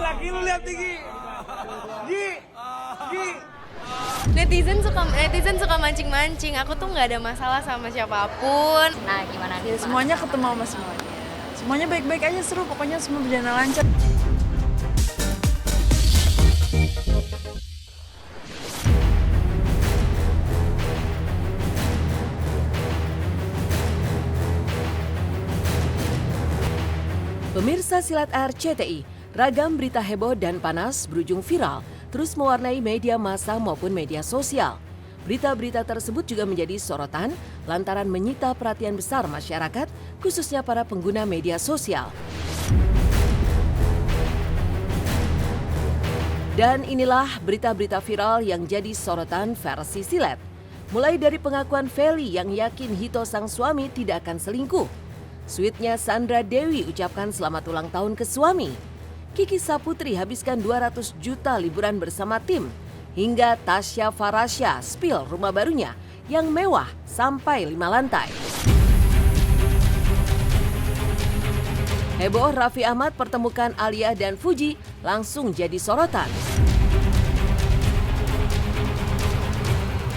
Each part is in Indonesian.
laki lu lihat nih, Gi. Netizen suka mancing-mancing. Aku tuh nggak ada masalah sama siapapun. Nah, gimana nih? Ya, semuanya ketemu sama semuanya. Semuanya baik-baik aja, seru. Pokoknya semua berjalan lancar. Pemirsa Silat RCTI, ragam berita heboh dan panas berujung viral terus mewarnai media massa maupun media sosial. Berita-berita tersebut juga menjadi sorotan lantaran menyita perhatian besar masyarakat, khususnya para pengguna media sosial. Dan inilah berita-berita viral yang jadi sorotan versi Silet. Mulai dari pengakuan Feli yang yakin Hito sang suami tidak akan selingkuh. Sweetnya Sandra Dewi ucapkan selamat ulang tahun ke suami. Kiki Saputri habiskan 200 juta liburan bersama tim. Hingga Tasya Farasya spill rumah barunya yang mewah sampai 5 lantai. Heboh Raffi Ahmad pertemukan Alia dan Fuji langsung jadi sorotan.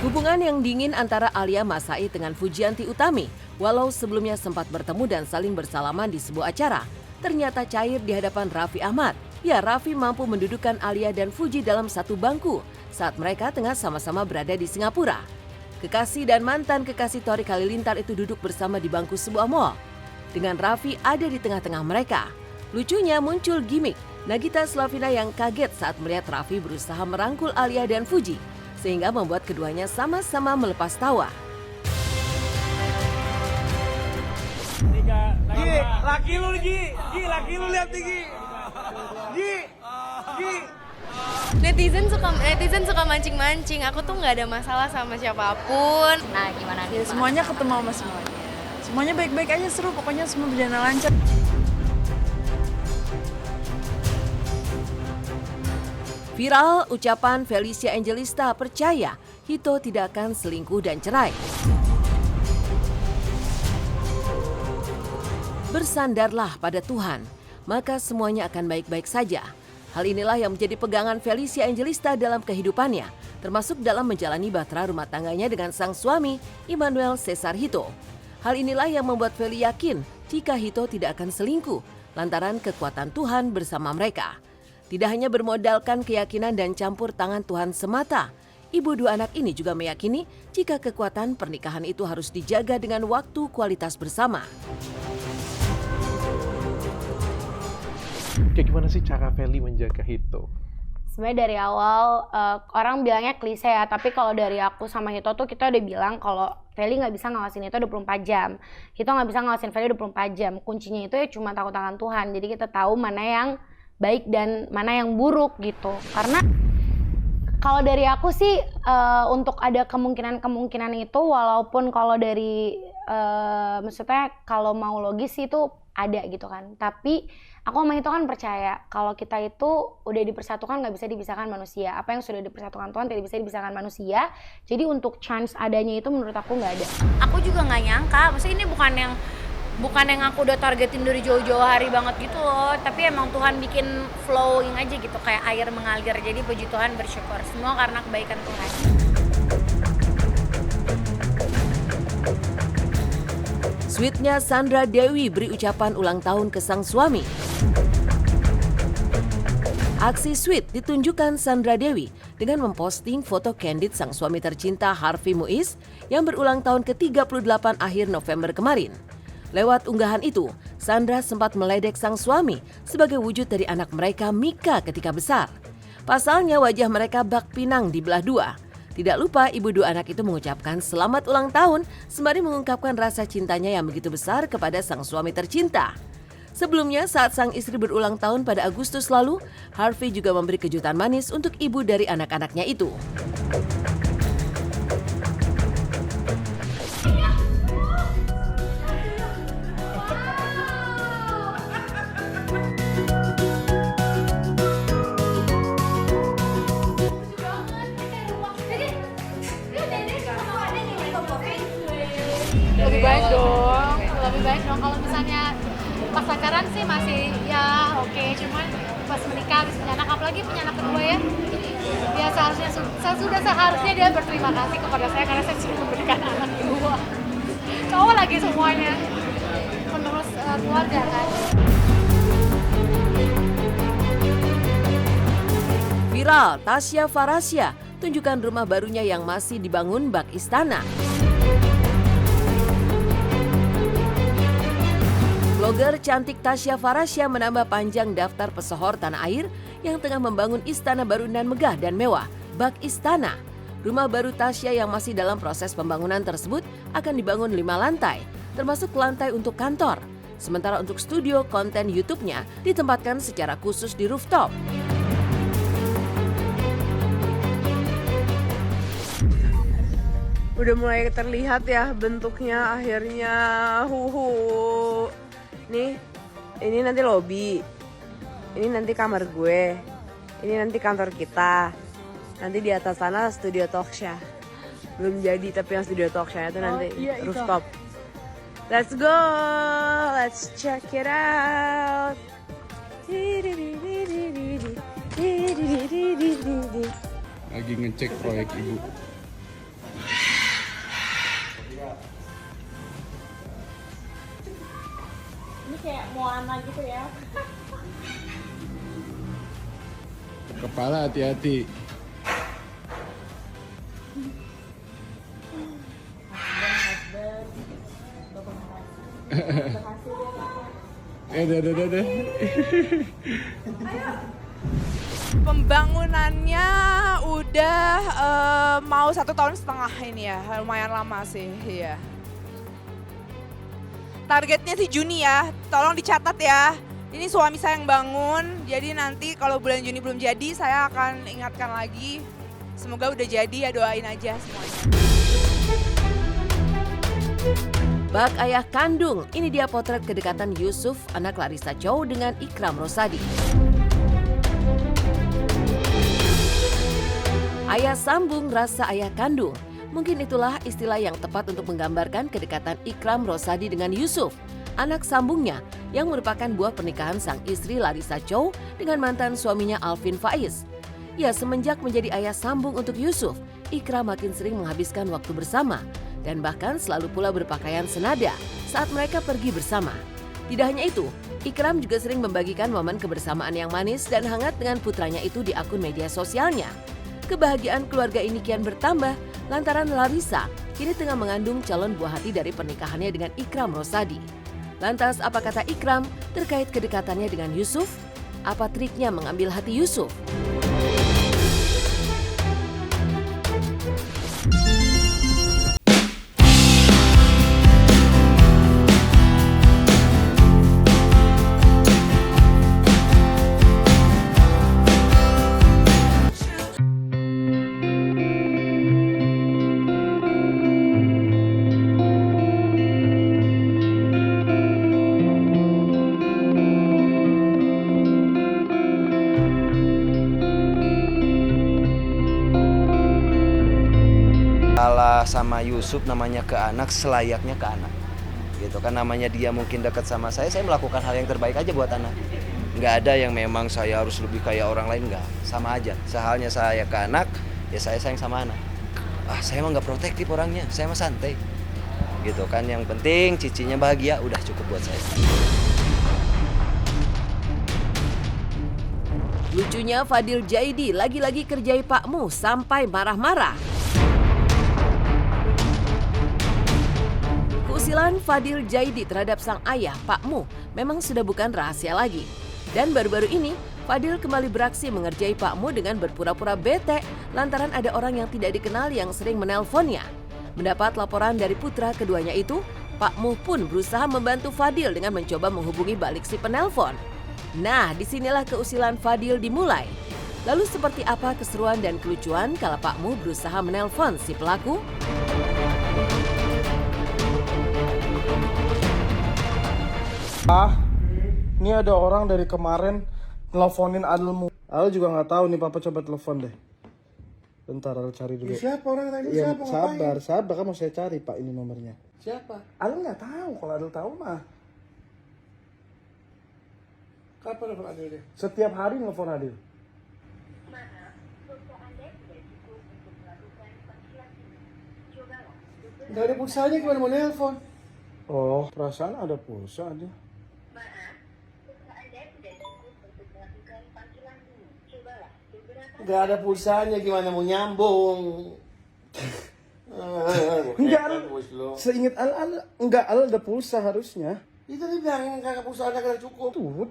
Hubungan yang dingin antara Alia Masai dengan Fujianti Utami, walau sebelumnya sempat bertemu dan saling bersalaman di sebuah acara, ternyata cair di hadapan Raffi Ahmad. Ya, Raffi mampu mendudukkan Alia dan Fuji dalam satu bangku saat mereka tengah sama-sama berada di Singapura. Kekasih dan mantan kekasih Torik Halilintar itu duduk bersama di bangku sebuah mall. Dengan Raffi ada di tengah-tengah mereka. Lucunya muncul gimmick Nagita Slavina yang kaget saat melihat Raffi berusaha merangkul Alia dan Fuji, sehingga membuat keduanya sama-sama melepas tawa. Gi, laki lu nih, Gi, laki lu lihat nih, Gi. Netizen suka mancing-mancing. Aku tuh nggak ada masalah sama siapapun. Nah, gimana nih? Ya, semuanya ketemu sama semuanya. Semuanya baik-baik aja, seru. Pokoknya semua berjalan lancar. Viral ucapan Felicia Angelista percaya Hito tidak akan selingkuh dan cerai. Bersandarlah pada Tuhan, maka semuanya akan baik-baik saja. Hal inilah yang menjadi pegangan Felicia Angelista dalam kehidupannya, termasuk dalam menjalani bahtera rumah tangganya dengan sang suami, Immanuel Cesar Hito. Hal inilah yang membuat Feli yakin jika Hito tidak akan selingkuh, lantaran kekuatan Tuhan bersama mereka. Tidak hanya bermodalkan keyakinan dan campur tangan Tuhan semata, ibu dua anak ini juga meyakini jika kekuatan pernikahan itu harus dijaga dengan waktu kualitas bersama. Kayak gimana sih cara Feli menjaga Hito? Sebenarnya dari awal orang bilangnya klise ya, tapi kalau dari aku sama Hito tuh kita udah bilang kalau Feli nggak bisa ngawasin Hito 24 jam. Hito nggak bisa ngawasin Feli 24 jam. Kuncinya itu ya cuma takut tangan Tuhan. Jadi kita tahu mana yang baik dan mana yang buruk gitu. Karena kalau dari aku sih untuk ada kemungkinan itu, walaupun kalau dari maksudnya kalau mau logis itu ada gitu kan. Tapi aku sama itu kan percaya kalau kita itu udah dipersatukan nggak bisa dipisahkan manusia. Apa yang sudah dipersatukan Tuhan tidak bisa dipisahkan manusia. Jadi untuk chance adanya itu menurut aku nggak ada. Aku juga nggak nyangka. Maksudnya ini bukan yang aku udah targetin dari jauh-jauh hari banget gitu loh. Tapi emang Tuhan bikin flowing aja gitu, kayak air mengalir. Jadi puji Tuhan, bersyukur. Semua karena kebaikan Tuhan. Sweetnya Sandra Dewi beri ucapan ulang tahun ke sang suami. Aksi sweet ditunjukkan Sandra Dewi dengan memposting foto candid sang suami tercinta Harvey Muiz yang berulang tahun ke-38 akhir November kemarin. Lewat unggahan itu, Sandra sempat meledek sang suami sebagai wujud dari anak mereka Mika ketika besar. Pasalnya wajah mereka bak pinang di belah dua. Tidak lupa ibu dua anak itu mengucapkan selamat ulang tahun sembari mengungkapkan rasa cintanya yang begitu besar kepada sang suami tercinta. Sebelumnya saat sang istri berulang tahun pada Agustus lalu, Harvey juga memberi kejutan manis untuk ibu dari anak-anaknya itu. Lebih baik dong, lebih baik dong. Kalau misalnya pas pacaran sih masih ya oke, cuman pas menikah habis apalagi punya anak kedua ya. Ya seharusnya dia berterima kasih kepada saya karena saya sudah memberikan anak kedua. Cowok lagi semuanya penerus keluarga kan. Viral, Tasya Farasya tunjukkan rumah barunya yang masih dibangun bak istana. Blogger cantik Tasya Farasya menambah panjang daftar pesohor tanah air yang tengah membangun istana baru nan megah dan mewah, bak istana. Rumah baru Tasya yang masih dalam proses pembangunan tersebut akan dibangun 5 lantai, termasuk lantai untuk kantor. Sementara untuk studio konten YouTube-nya ditempatkan secara khusus di rooftop. Udah mulai terlihat ya bentuknya akhirnya. Nih, ini nanti lobby. Ini nanti kamar gue. Ini nanti kantor kita. Nanti di atas sana studio Talkshow. Belum jadi tapi yang studio Talkshow itu nanti rooftop. Let's go. Let's check it out. Lagi ngecek proyek ibu. Ini kayak Moana gitu ya. Kepala hati-hati. Udah. Pembangunannya udah mau 1,5 tahun ini ya, lumayan lama sih, iya. Targetnya sih Juni ya, tolong dicatat ya. Ini suami saya yang bangun, jadi nanti kalau bulan Juni belum jadi, saya akan ingatkan lagi. Semoga udah jadi ya, doain aja semuanya. Bak ayah kandung, ini dia potret kedekatan Yusuf, anak Larissa Chow dengan Ikram Rosadi. Ayah sambung rasa ayah kandung. Mungkin itulah istilah yang tepat untuk menggambarkan kedekatan Ikram Rosadi dengan Yusuf, anak sambungnya yang merupakan buah pernikahan sang istri Larissa Chow dengan mantan suaminya Alvin Faiz. Ya, semenjak menjadi ayah sambung untuk Yusuf, Ikram makin sering menghabiskan waktu bersama dan bahkan selalu pula berpakaian senada saat mereka pergi bersama. Tidak hanya itu, Ikram juga sering membagikan momen kebersamaan yang manis dan hangat dengan putranya itu di akun media sosialnya. Kebahagiaan keluarga ini kian bertambah lantaran Larissa kini tengah mengandung calon buah hati dari pernikahannya dengan Ikram Rosadi. Lantas apa kata Ikram terkait kedekatannya dengan Yusuf? Apa triknya mengambil hati Yusuf? Sama Yusuf namanya ke anak selayaknya ke anak gitu kan, namanya dia mungkin dekat sama saya melakukan hal yang terbaik aja buat anak. Nggak ada yang memang saya harus lebih kayak orang lain, nggak, sama aja. Sehalnya saya ke anak ya saya sayang sama anak. Saya mah nggak protektif orangnya, saya mah santai gitu kan. Yang penting cicinya bahagia udah cukup buat saya. Lucunya Fadil Jaidi lagi-lagi kerjai pakmu sampai marah-marah. Keusilan Fadil Jaidi terhadap sang ayah, Pak Mu, memang sudah bukan rahasia lagi. Dan baru-baru ini, Fadil kembali beraksi mengerjai Pak Mu dengan berpura-pura bete lantaran ada orang yang tidak dikenal yang sering menelponnya. Mendapat laporan dari putra keduanya itu, Pak Mu pun berusaha membantu Fadil dengan mencoba menghubungi balik si penelpon. Nah, disinilah keusilan Fadil dimulai. Lalu seperti apa keseruan dan kelucuan kalau Pak Mu berusaha menelpon si pelaku? Ini ada orang dari kemarin nelfonin Adilmu. Adil juga nggak tahu nih, papa coba telepon deh. Bentar, Adil cari dulu. Siapa orang tadi? Ya, sabar, kan mau saya cari pak ini nomornya. Siapa? Adil nggak tahu, kalau Adil tahu mah. Kapan nelfon Adil deh? Setiap hari nelfon Adil. Nggak ada pulsanya, gimana mau nelpon? Oh, perasaan ada pulsa dia. Nggak ada pulsanya, gimana mau nyambung? Enggak, seingat enggak ada pulsa harusnya. Itu dia bilang kakak pulsa ada kagak cukup. Tuh.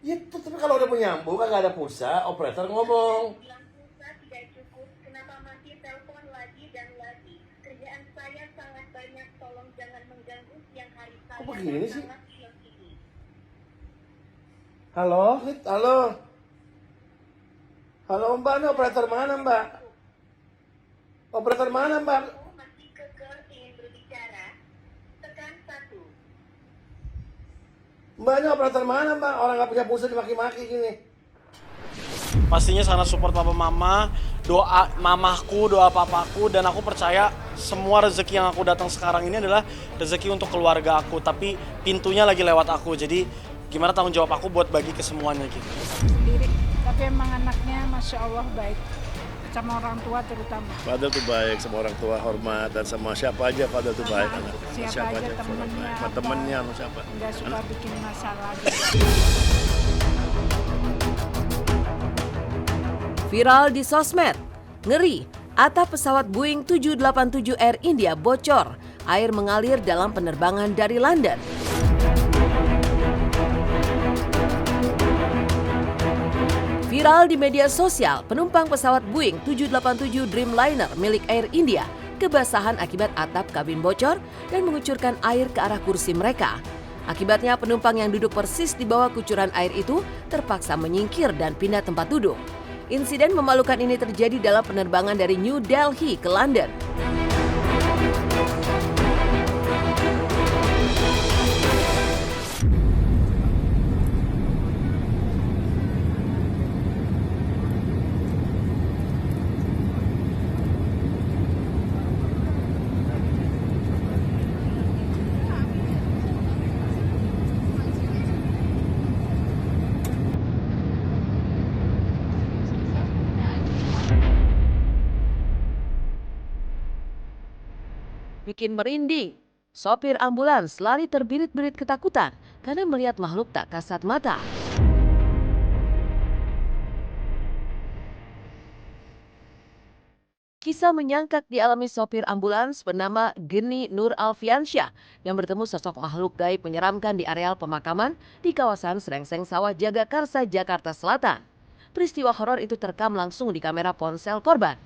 Ya, tapi kalau udah menyambung kagak ada pulsa, operator ngomong. Bilang pulsa tidak cukup, kenapa masih telepon lagi dan lagi? Kerjaan saya sangat banyak, tolong jangan mengganggu siang hari saya. Kok begini sih? Sangat siang ini. Halo? Halo? Halo Mbak, ini operator mana Mbak? Operator mana Mbak? Masih kekeh ingin berbicara? Tekan 1. Mbak, ini operator mana Mbak? Orang nggak punya pulsa dimaki-maki gini. Pastinya sangat support papa mama, doa mamaku, doa papaku, dan aku percaya semua rezeki yang aku datang sekarang ini adalah rezeki untuk keluarga aku, tapi pintunya lagi lewat aku, jadi gimana tanggung jawab aku buat bagi ke semuanya gitu. Sendiri, tapi emang anaknya Masya Allah baik, sama orang tua terutama. Fadel tuh baik, sama orang tua hormat, dan sama siapa aja Fadel tuh baik. Siapa aja temennya, sama temennya, sama siapa. Nggak suka bikin masalah gitu. Viral di sosmed, ngeri, atap pesawat Boeing 787 Air India bocor, air mengalir dalam penerbangan dari London. Viral di media sosial, penumpang pesawat Boeing 787 Dreamliner milik Air India kebasahan akibat atap kabin bocor dan mengucurkan air ke arah kursi mereka. Akibatnya penumpang yang duduk persis di bawah kucuran air itu terpaksa menyingkir dan pindah tempat duduk. Insiden memalukan ini terjadi dalam penerbangan dari New Delhi ke London. Bikin merinding, sopir ambulans lari terbirit-birit ketakutan karena melihat makhluk tak kasat mata. Kisah menyangkak dialami sopir ambulans bernama Geni Nur Alfiansyah yang bertemu sosok makhluk gaib menyeramkan di areal pemakaman di kawasan Srengseng Sawah Jagakarsa, Jakarta Selatan. Peristiwa horor itu terekam langsung di kamera ponsel korban.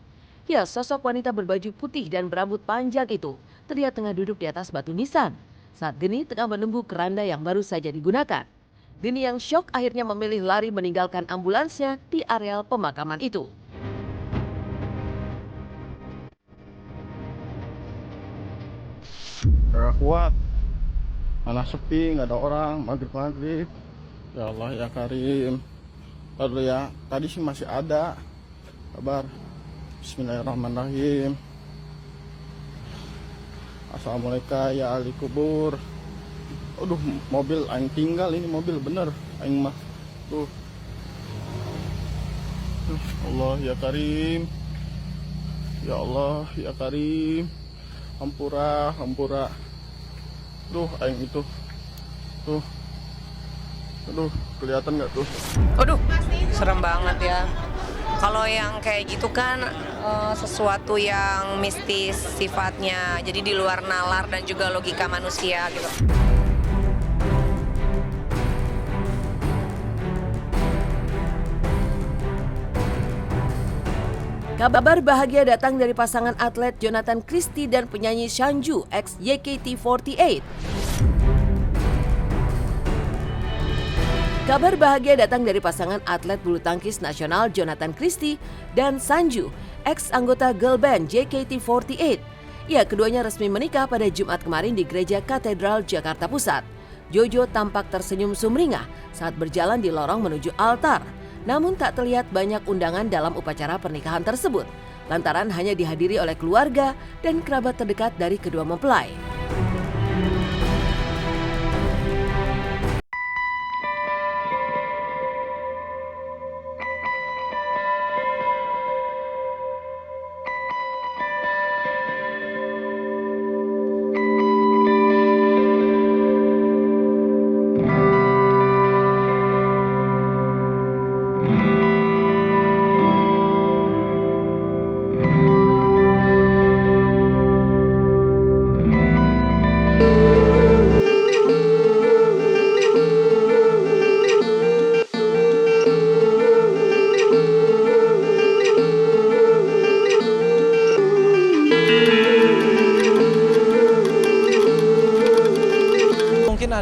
Ya, sosok wanita berbaju putih dan berambut panjang itu terlihat tengah duduk di atas batu nisan saat Geni tengah menunggu keranda yang baru saja digunakan. Geni yang syok akhirnya memilih lari meninggalkan ambulansnya di areal pemakaman itu. Gak kuat. Mana sepi, nggak ada orang, maghrib. Ya Allah ya Karim. Lalu ya, tadi sih masih ada. Kabar. Bismillahirrahmanirrahim. Assalamualaikum ya ahli kubur. Aduh, mobil aing tinggal ini mobil bener aing mah. Tuh. Allah ya Karim. Ya Allah ya Karim. Hampura. Duh, aing itu. Tuh. Aduh, kelihatan nggak tuh? Aduh, serem banget ya. Kalau yang kayak gitu kan sesuatu yang mistis sifatnya, jadi di luar nalar dan juga logika manusia gitu. Kabar bahagia datang dari pasangan atlet Jonathan Christie dan penyanyi Sanju ex JKT48. Kabar bahagia datang dari pasangan atlet bulu tangkis nasional Jonathan Christie dan Sanju, ex anggota girl band JKT48. Ya, keduanya resmi menikah pada Jumat kemarin di Gereja Katedral Jakarta Pusat. Jojo tampak tersenyum sumringah saat berjalan di lorong menuju altar. Namun tak terlihat banyak undangan dalam upacara pernikahan tersebut, lantaran hanya dihadiri oleh keluarga dan kerabat terdekat dari kedua mempelai.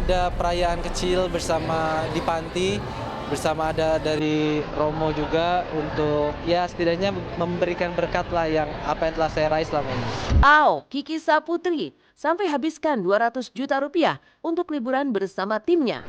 ada perayaan kecil bersama di panti, bersama ada dari Romo juga untuk ya setidaknya memberikan berkat lah yang apa yang telah saya raih selama ini. Kiki Saputri sampai habiskan 200 juta rupiah untuk liburan bersama timnya.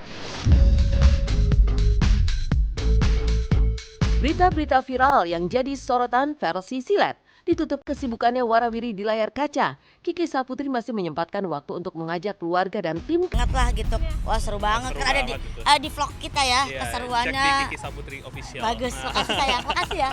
Berita-berita viral yang jadi sorotan versi silet. Ditutup kesibukannya warawiri di layar kaca, Kiki Saputri masih menyempatkan waktu untuk mengajak keluarga dan tim. Banget lah gitu. Wah seru banget. Kan ada di vlog kita ya, keseruannya. Cek di Kiki Saputri Official. Bagus, makasih sayang, makasih ya.